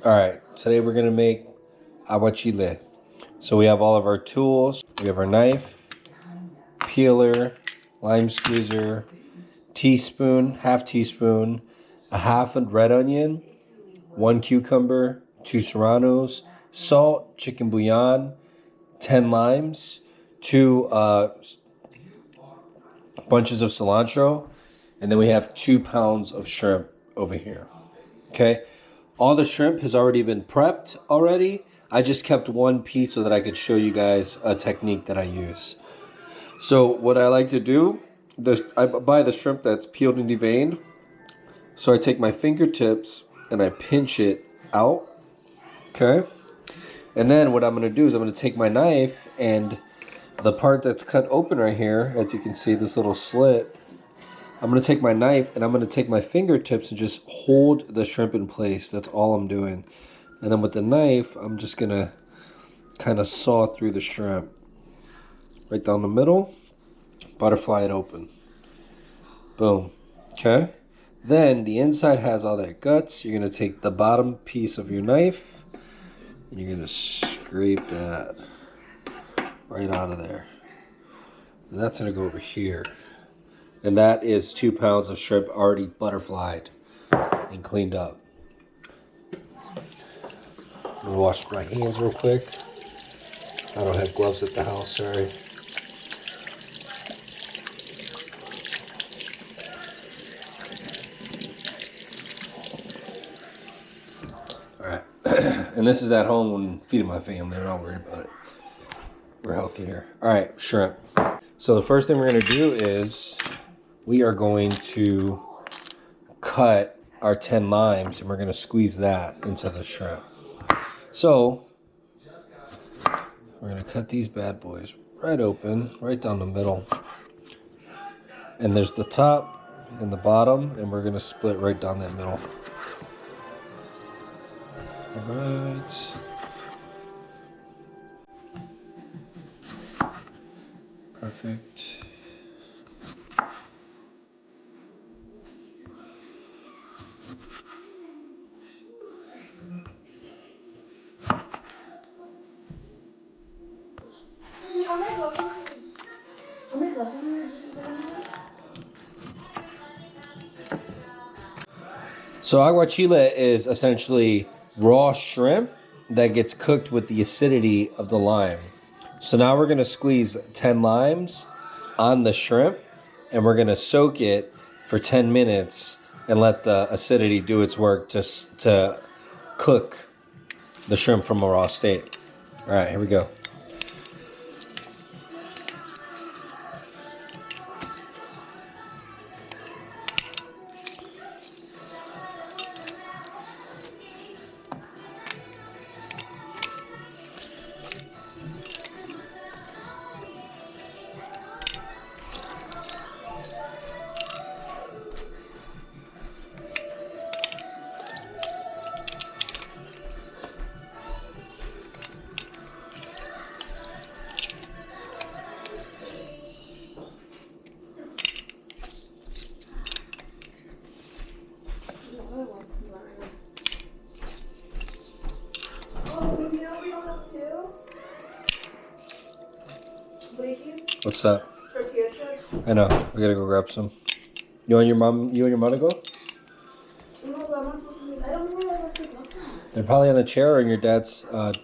All right, today we're gonna make aguachile. So we have all of our tools. We have our knife, peeler, lime squeezer, teaspoon, half teaspoon, a half a red onion, 1 cucumber, 2 serranos, salt, chicken bouillon, 10 limes, 2 bunches of cilantro, and then we have 2 pounds of shrimp over here. Okay, all the shrimp has already been prepped already. I just kept one piece so that I could show you guys a technique that I use. So what I like to do, I buy the shrimp that's peeled and deveined. So I take my fingertips and I pinch it out. Okay, and then what I'm going to do is I'm going to take my knife and the part that's cut open right here, as you can see, this little slit, I'm going to take my knife and I'm going to take my fingertips and just hold the shrimp in place. That's all I'm doing. And then with the knife, I'm just going to kind of saw through the shrimp. Right down the middle, butterfly it open. Boom. Okay? Then the inside has all that guts. You're going to take the bottom piece of your knife and you're going to scrape that right out of there. And that's going to go over here. And that is 2 pounds of shrimp already butterflied and cleaned up. I'm gonna wash my hands real quick. I don't have gloves at the house, sorry. All right, and this is at home when feeding my family. I'm not worried about it. We're healthy here. All right, shrimp. So the first thing we're gonna do is we are going to cut our 10 limes and we're gonna squeeze that into the shrimp. So we're gonna cut these bad boys right open, right down the middle. And there's the top and the bottom, and we're gonna split right down that middle. All right. Perfect. So aguachile is essentially raw shrimp that gets cooked with the acidity of the lime. So now we're gonna squeeze 10 limes on the shrimp and we're gonna soak it for 10 minutes and let the acidity do its work to cook the shrimp from a raw state. All right, here we go. What's that? Tortilla chips. I know. We gotta go grab some. You and your mom to go? They're probably on the chair or in your dad's house.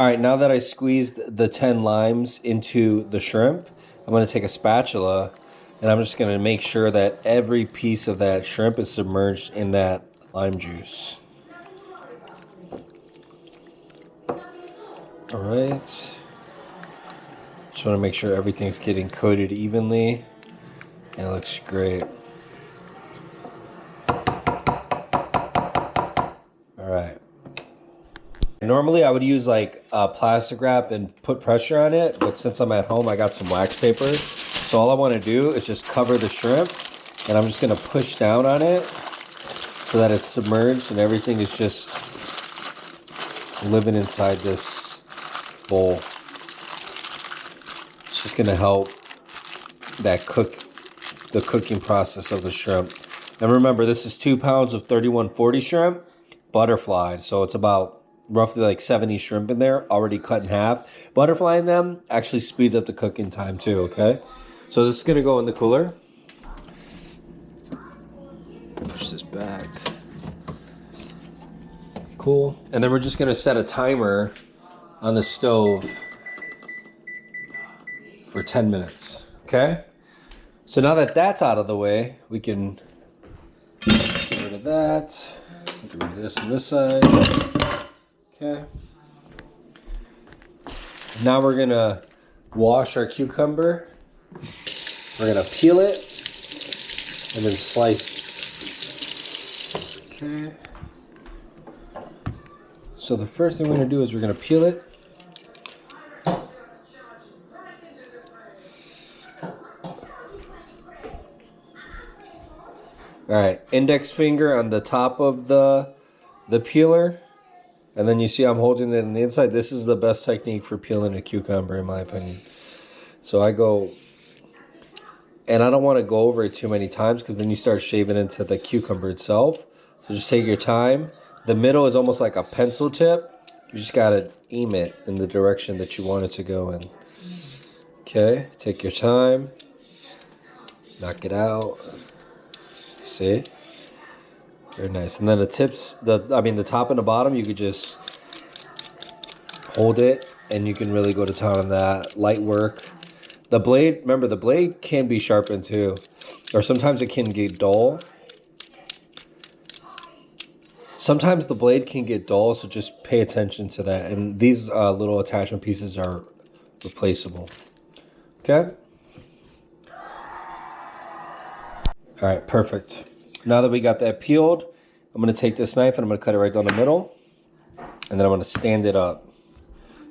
All right, now that I squeezed the 10 limes into the shrimp, I'm going to take a spatula and I'm just going to make sure that every piece of that shrimp is submerged in that lime juice. All right. Just want to make sure everything's getting coated evenly and it looks great. All right. Normally I would use like plastic wrap and put pressure on it, but since I'm at home, I got some wax paper. So all I want to do is just cover the shrimp and I'm just going to push down on it so that it's submerged and everything is just living inside this bowl. It's just going to help that the cooking process of the shrimp. And remember, this is 2 pounds of 3140 shrimp, butterflied. So it's about roughly like 70 shrimp in there, already cut in half. Butterflying them actually speeds up the cooking time too, okay? So this is gonna go in the cooler. Push this back. Cool. And then we're just gonna set a timer on the stove for 10 minutes, okay? So now that that's out of the way, we can get rid of that. Get rid of this on this side. Okay. Now we're gonna wash our cucumber. We're gonna peel it and then slice. Okay. So the first thing we're gonna do is we're gonna peel it. All right, index finger on the top of the peeler. And then you see I'm holding it on the inside. This is the best technique for peeling a cucumber, in my opinion. So I go, and I don't want to go over it too many times because then you start shaving into the cucumber itself. So just take your time. The middle is almost like a pencil tip. You just got to aim it in the direction that you want it to go in. Okay, take your time. Knock it out. See? Very nice. And then the tips, the top and the bottom, you could just hold it and you can really go to town on that. Light work. The blade, remember the blade can be sharpened too. Or sometimes it can get dull. Sometimes the blade can get dull, so just pay attention to that. And these little attachment pieces are replaceable. Okay? All right, perfect. Now that we got that peeled, I'm going to take this knife and I'm going to cut it right down the middle. And then I'm going to stand it up.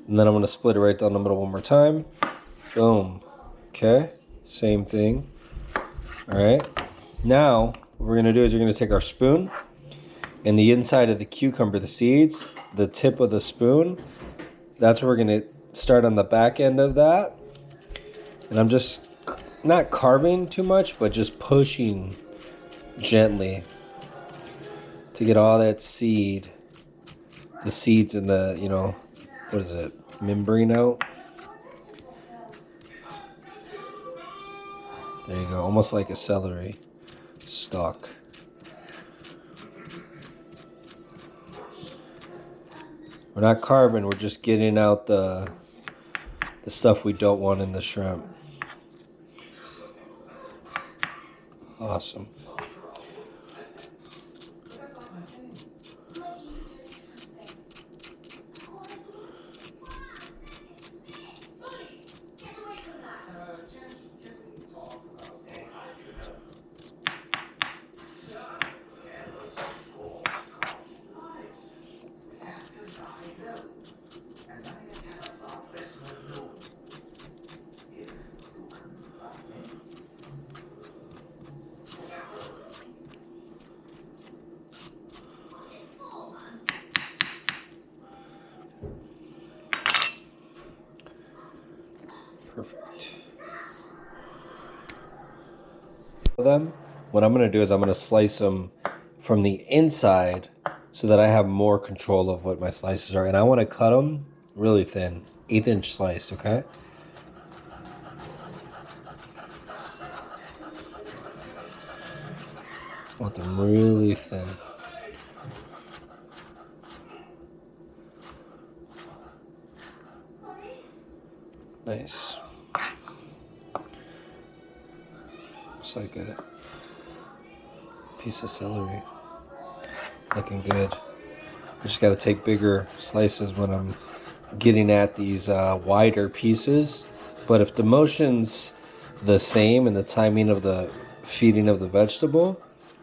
And then I'm going to split it right down the middle one more time. Boom. Okay, same thing. All right. Now, what we're going to do is we're going to take our spoon and the inside of the cucumber, the seeds, the tip of the spoon, that's where we're going to start on the back end of that. And I'm just not carving too much, but just pushing gently to get all that seed, the seeds in the, you know, what is it, membrane out. There you go, almost like a celery stalk. We're not carving, we're just getting out the stuff we don't want in the shrimp. Awesome. Perfect. Them. What I'm going to do is I'm going to slice them from the inside so that I have more control of what my slices are. And I want to cut them really thin, 1/8-inch sliced, okay? I want them really thin. Nice. Looks like a piece of celery. Looking good. I just got to take bigger slices when I'm getting at these wider pieces. But if the motion's the same and the timing of the feeding of the vegetable,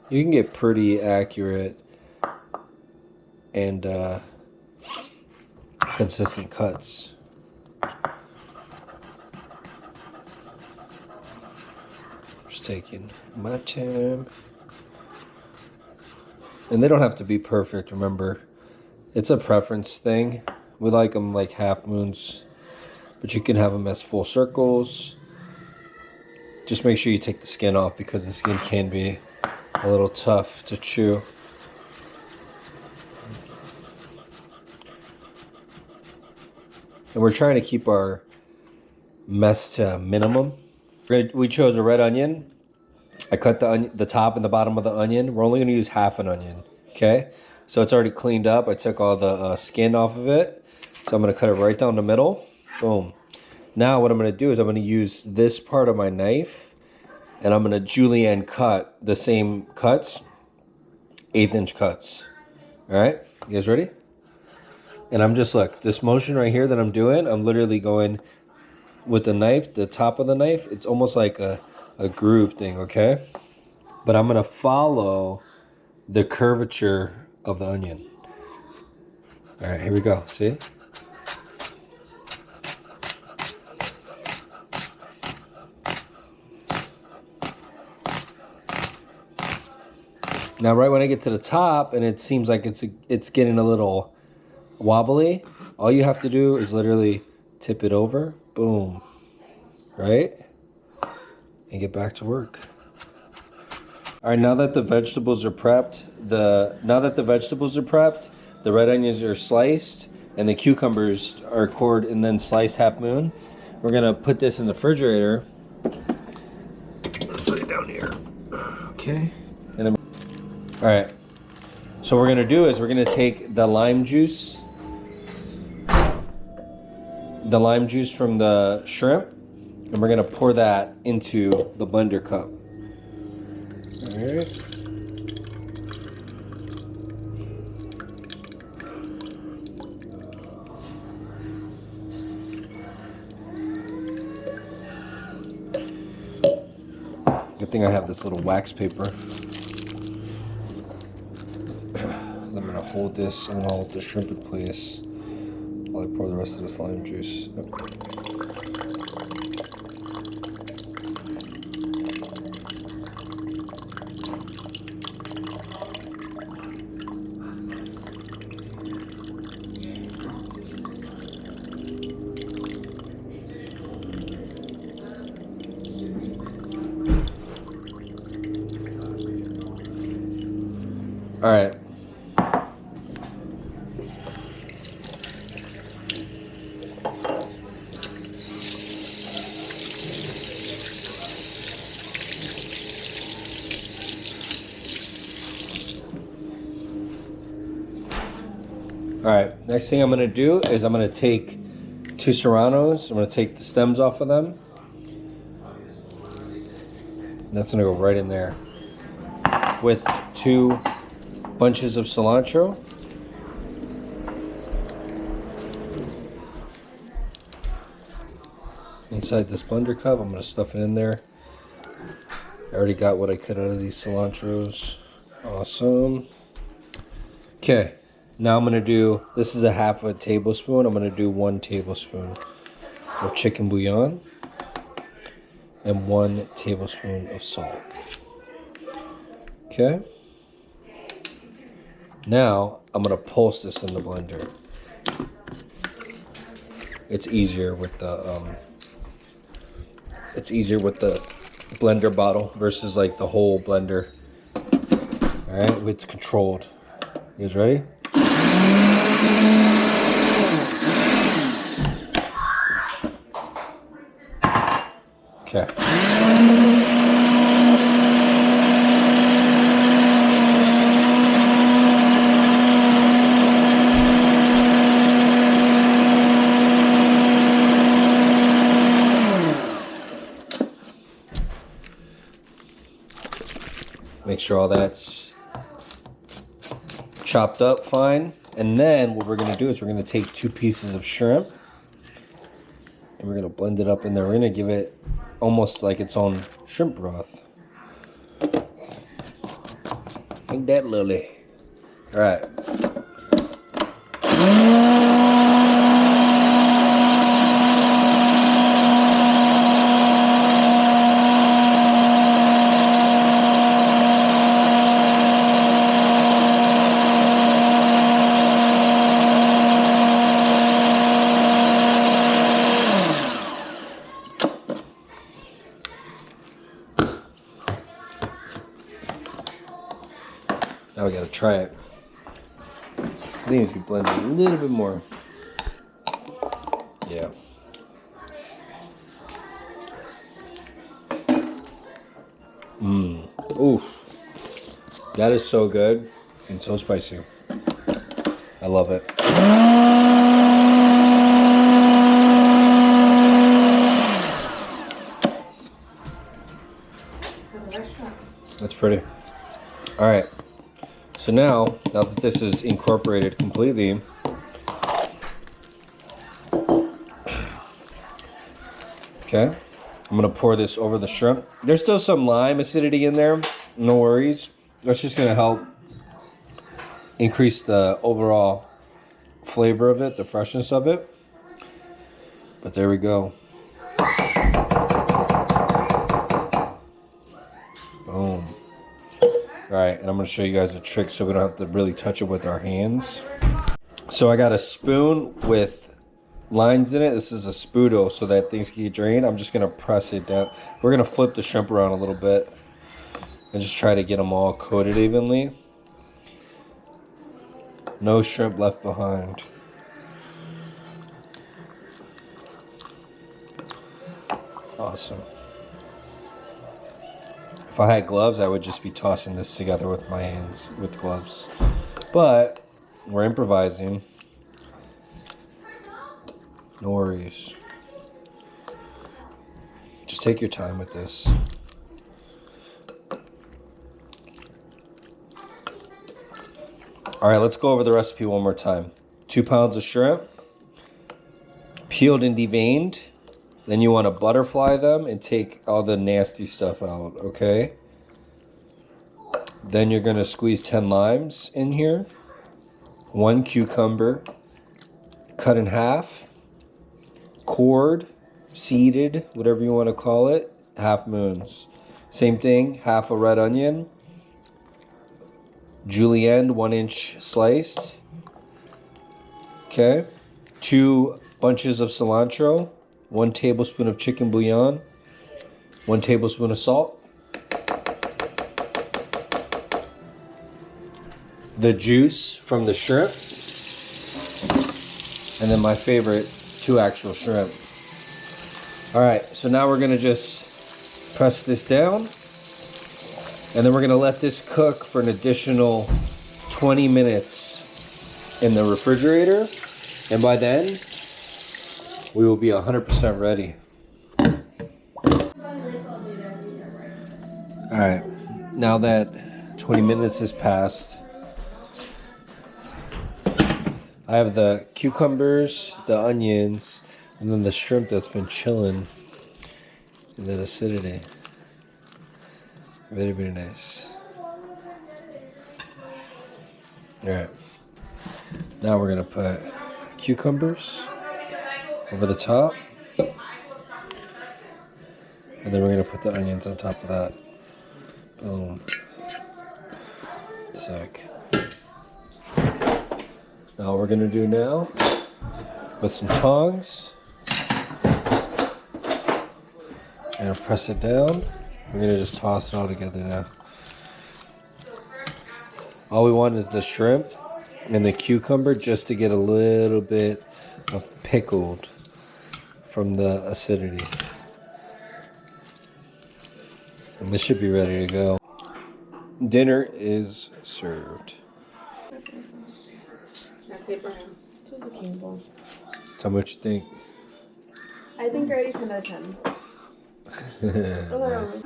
you can get pretty accurate and consistent cuts. Just taking my time. And they don't have to be perfect, remember. It's a preference thing. We like them like half moons, but you can have them as full circles. Just make sure you take the skin off because the skin can be a little tough to chew. And we're trying to keep our mess to a minimum. We chose a red onion. I cut the top and the bottom of the onion. We're only going to use half an onion, okay? So it's already cleaned up. I took all the skin off of it. So I'm going to cut it right down the middle. Boom. Now what I'm going to do is I'm going to use this part of my knife and I'm going to julienne cut the same cuts, 1/8 inch cuts. All right, you guys ready? And I'm just, look, this motion right here that I'm doing, I'm literally going with the knife, the top of the knife. It's almost like a groove thing, okay? But I'm going to follow the curvature of the onion. All right, here we go. See? Now, right when I get to the top and it seems like it's getting a little wobbly, all you have to do is literally tip it over. Boom. Right? And get back to work. All right, now that the vegetables are prepped, the red onions are sliced and the cucumbers are cored and then sliced half moon. We're gonna put this in the refrigerator. Let's put it down here. Okay. And then, all right. So what we're gonna do is we're gonna take the lime juice from the shrimp, and we're gonna pour that into the blender cup. All right. Good thing I have this little wax paper. I'm gonna hold the shrimp in place while I pour the rest of this lime juice. All right. All right, next thing I'm gonna do is I'm gonna take 2 serranos. I'm gonna take the stems off of them. And that's gonna go right in there with 2 bunches of cilantro. Inside this blender cup, I'm gonna stuff it in there. I already got what I cut out of these cilantros. Awesome. Okay, now I'm gonna do, this is a half a tablespoon. I'm gonna do 1 tablespoon of chicken bouillon and 1 tablespoon of salt. Okay. Now I'm gonna pulse this in the blender. It's easier with the blender bottle versus like the whole blender. All right, it's controlled. You guys ready? Okay. Make sure all that's chopped up fine. And then what we're gonna do is we're gonna take 2 pieces of shrimp and we're gonna blend it up in there. We're gonna give it almost like its own shrimp broth. Ain't that lovely? All right. Now we gotta try it. It needs to be blended a little bit more. Yeah. Ooh. That is so good and so spicy. I love it. That's pretty. All right. So now that this is incorporated completely, okay, I'm gonna pour this over the shrimp. There's still some lime acidity in there, no worries. That's just gonna help increase the overall flavor of it, the freshness of it. But there we go. Boom. All right, and I'm gonna show you guys a trick so we don't have to really touch it with our hands. So I got a spoon with lines in it. This is a Spudo so that things can get drained. I'm just gonna press it down. We're gonna flip the shrimp around a little bit and just try to get them all coated evenly. No shrimp left behind. Awesome. If I had gloves, I would just be tossing this together with my hands with gloves. But we're improvising. No worries. Just take your time with this. All right, let's go over the recipe one more time. 2 pounds of shrimp, peeled and deveined. Then you want to butterfly them and take all the nasty stuff out, okay? Then you're gonna squeeze 10 limes in here. 1 cucumber, cut in half. Cored, seeded, whatever you want to call it, half moons. Same thing, half a red onion. Julienne, 1 inch sliced. Okay. 2 bunches of cilantro. 1 tablespoon of chicken bouillon. 1 tablespoon of salt. The juice from the shrimp. And then my favorite, 2 actual shrimp. All right, so now we're gonna just press this down. And then we're gonna let this cook for an additional 20 minutes in the refrigerator. And by then, we will be 100% ready. All right, now that 20 minutes has passed, I have the cucumbers, the onions, and then the shrimp that's been chilling in that acidity. Very, very nice. All right. Now we're gonna put cucumbers over the top. And then we're gonna put the onions on top of that. Boom. Sick. Now what we're gonna do now, with some tongs, and press it down. We're gonna just toss it all together now. All we want is the shrimp and the cucumber just to get a little bit of pickled from the acidity. And this should be ready to go. Dinner is served. That's Abraham. Just a candle. Tell me what you think. I think already 10 out of 10. Nice.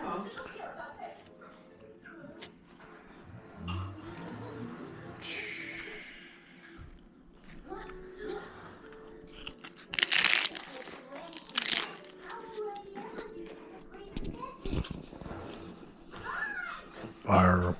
our